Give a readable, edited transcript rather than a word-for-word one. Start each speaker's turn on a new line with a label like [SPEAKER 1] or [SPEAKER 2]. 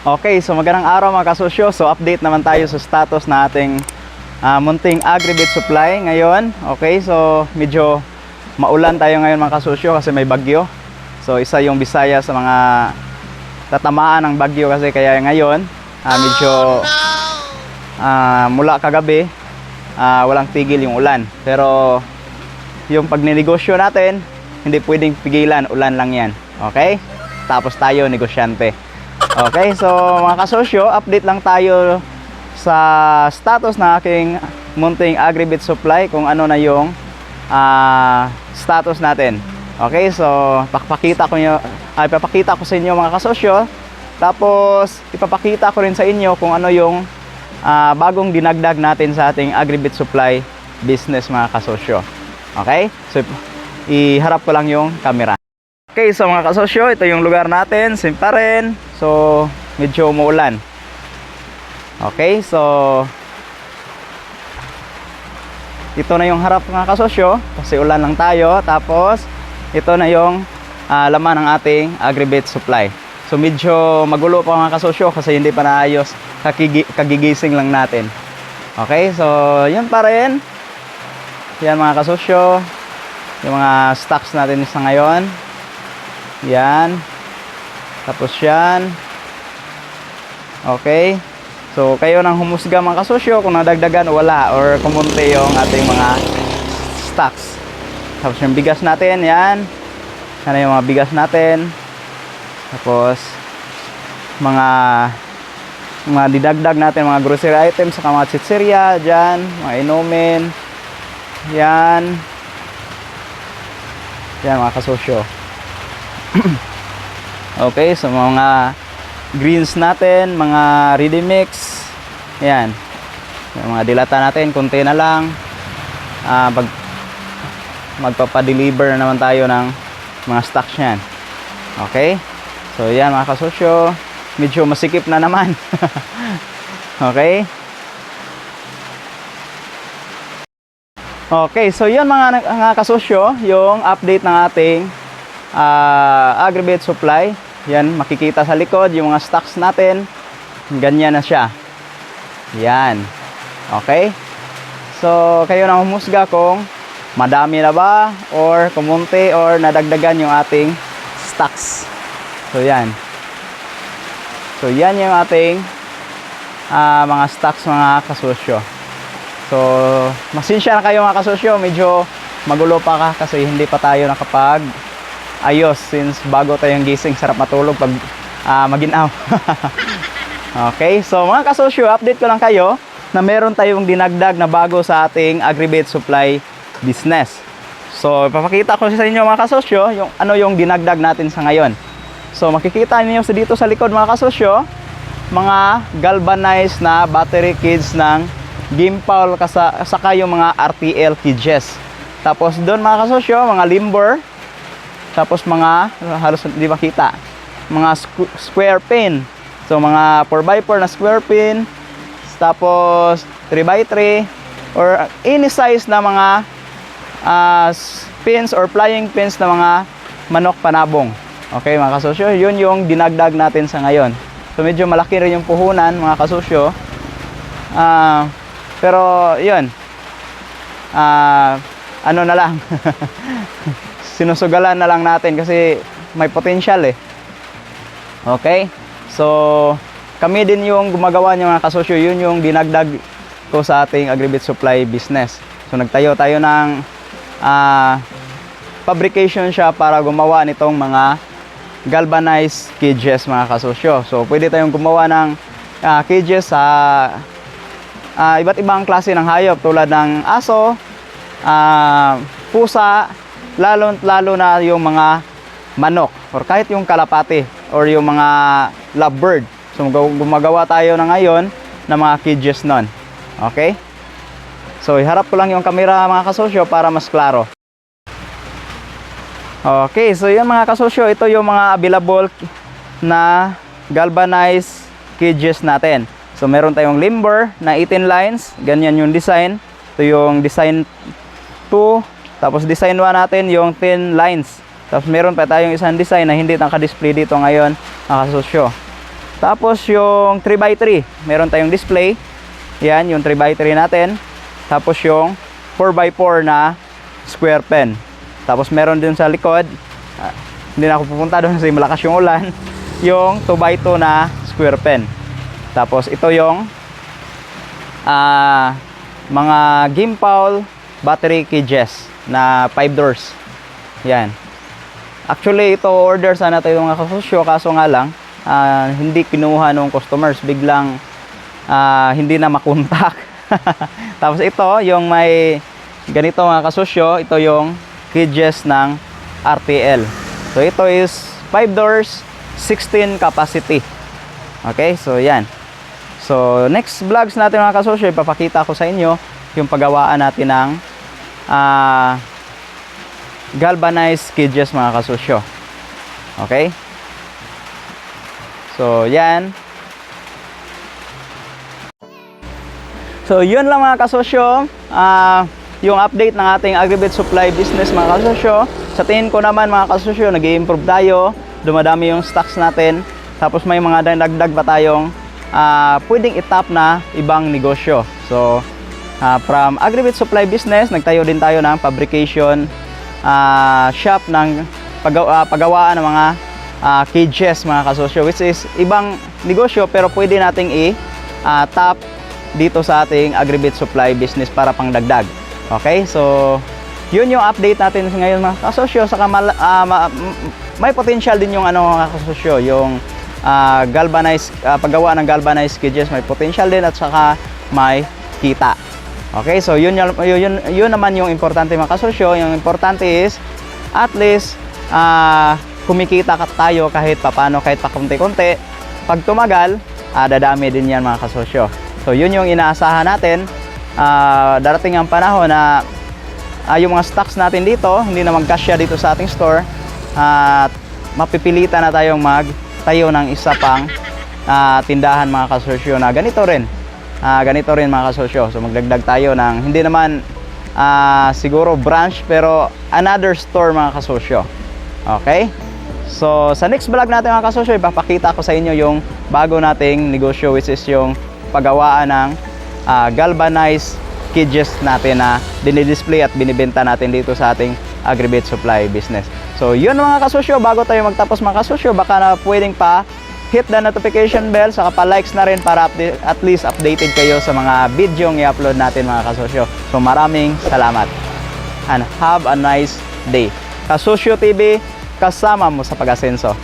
[SPEAKER 1] Okay, so magandang araw mga kasosyo. So update naman tayo sa status na ating munting Agribit supply ngayon. Okay, so medyo maulan tayo ngayon mga kasosyo kasi may bagyo. So isa yung Bisaya sa mga tatamaan ng bagyo kasi kaya ngayon medyo mula kagabi walang tigil yung ulan. Pero yung pagninegosyo natin hindi pwedeng pigilan, ulan lang yan. Okay, tapos tayo negosyante. Okay, so mga kasosyo, update lang tayo sa status na aking munting Agribit supply kung ano na yung status natin. Okay, so ipapakita ko sa inyo mga kasosyo. Tapos ipapakita ko rin sa inyo kung ano yung bagong dinagdag natin sa ating Agribit supply business mga kasosyo. Okay, so iharap ko lang yung camera. Okay, so mga kasosyo, ito yung lugar natin, simpa rin. So, medyo umuulan. Okay, so ito na yung harap mga kasosyo kasi ulan lang tayo. Tapos, ito na yung laman ng ating Agribit supply. So, medyo magulo pa mga kasosyo kasi hindi pa naayos. Kagigising lang natin. Okay, so yun pa rin. Yan mga kasosyo, yung mga stocks natin sa ngayon. Yan. Tapos yan. Okay. So, kayo nang humusga mga kasosyo kung nadagdagan o wala or kumunti yung ating mga stocks. Tapos yung bigas natin, yan. Yan yung mga bigas natin. Tapos, mga didagdag natin, mga grocery items, saka mga tsitserya, dyan. Mga inumin. Yan. Yan mga kasosyo. Okay, so mga greens natin, mga ready mix, yan, yung mga dilata natin, konti na lang. Magpapadeliver naman tayo ng mga stocks yan. Okay, so yan mga kasosyo, medyo masikip na naman. Okay. Okay, so yan mga kasosyo, yung update ng ating Agribit supply. Yan, makikita sa likod yung mga stocks natin. Ganyan na siya. Yan. Okay. So, kayo na humusga kung madami na ba or kumunti or nadagdagan yung ating stocks. So, yan. So, yan yung ating mga stocks mga kasosyo. So, masinsya na kayo mga kasosyo. Medyo magulo pa kasi hindi pa tayo nakapag ayos since bago tayong gising, sarap matulog pag maginaw. Okay, so mga kasosyo, update ko lang kayo na meron tayong dinagdag na bago sa ating Agribit supply business. So ipapakita ko sa inyo mga kasosyo yung ano yung dinagdag natin sa ngayon. So makikita niyo dito sa likod mga kasosyo, mga galvanized na battery cages ng Gimpal saka yung mga RTL cages. Tapos doon mga kasosyo, mga limber. Tapos mga halos hindi makita, mga square pin. So mga 4x4 na square pin. Tapos 3x3 or any size na mga pins or flying pins na mga manok panabong. Okay mga kasosyo, yun yung dinagdag natin sa ngayon. So medyo malaki rin yung puhunan mga kasosyo. Pero yun, ano na lang. Sinusugalan na lang natin kasi may potential eh. Okay, so kami din yung gumagawa niyo mga kasosyo. Yun yung dinagdag ko sa ating Agribit supply business. So nagtayo tayo ng fabrication shop para gumawa nitong mga galvanized cages mga kasosyo. So pwede tayong gumawa ng cages sa iba't ibang klase ng hayop tulad ng aso, pusa, lalo na yung mga manok or kahit yung kalapati or yung mga lovebird. So gumagawa tayo na ngayon ng mga cages nun. Okay, so iharap ko lang yung camera mga kasosyo para mas klaro. Okay, so yung mga kasosyo, ito yung mga available na galvanized cages natin. So meron tayong limber na 18 lines, ganyan yung design. Ito yung design 2. Tapos design 1 natin yung 10 lines. Tapos meron pa tayong isang design na hindi naka-display dito ngayon, mga kasosyo. Tapos yung 3x3, meron tayong display. Yan, yung 3x3 natin. Tapos yung 4x4 na square pen. Tapos meron din sa likod, hindi na ako pupunta doon kasi malakas yung ulan, yung 2x2 na square pen. Tapos ito yung mga gimbal battery cages na 5 doors. Yan. Actually, ito order sana tayo mga kasosyo, kaso nga lang, hindi kinuha ng customers, biglang hindi na makontak. Tapos ito, yung may ganito mga kasosyo, ito yung cages ng RTL. So ito is 5 doors, 16 capacity. Okay, so yan. So next vlogs natin mga kasosyo, ipapakita ko sa inyo yung paggawaan natin ng galvanized cages mga kasosyo. Okay? So yan. So yun lang mga kasosyo, yung update ng ating Agribit Supply business mga kasosyo. Sa tingin ko naman mga kasosyo, nag-i-improve tayo, dumadami yung stocks natin, tapos may mga dagdag pa tayong pwedeng itap na ibang negosyo. So from Agribit Supply business, nagtayo din tayo ng fabrication shop ng paggawaan ng mga cages mga kasosyo, which is ibang negosyo pero pwede nating i-tap dito sa ating Agribit Supply business para pangdagdag. Okay, so yun yung update natin ngayon mga kasosyo. Saka may potential din yung mga kasosyo, yung galvanized, paggawa ng galvanized cages, may potential din at saka may kita. Okay, so yun naman yung importante mga kasosyo. Yung importante is at least kumikita tayo kahit papano, kahit pa konti-konti. Pag tumagal, dadami din yan mga kasosyo. So yun yung inaasahan natin. Darating ang panahon na yung mga stocks natin dito hindi na magkasya dito sa ating store, at mapipilitan na tayong magtayo ng isa pang tindahan mga kasosyo na ganito rin mga kasosyo. So magdagdag tayo ng hindi naman siguro branch pero another store mga kasosyo. Okay, so sa next vlog natin mga kasosyo, ipapakita ko sa inyo yung bago nating negosyo, which is yung paggawaan ng galvanized cages natin na dinidisplay at binibenta natin dito sa ating Agribit Supply business. So yun mga kasosyo, bago tayo magtapos mga kasosyo, baka na pwedeng pa hit the notification bell, saka pa likes na rin para at least updated kayo sa mga video ng i-upload natin mga kasosyo. So maraming salamat and have a nice day. Kasosyo TV, kasama mo sa pag-asenso.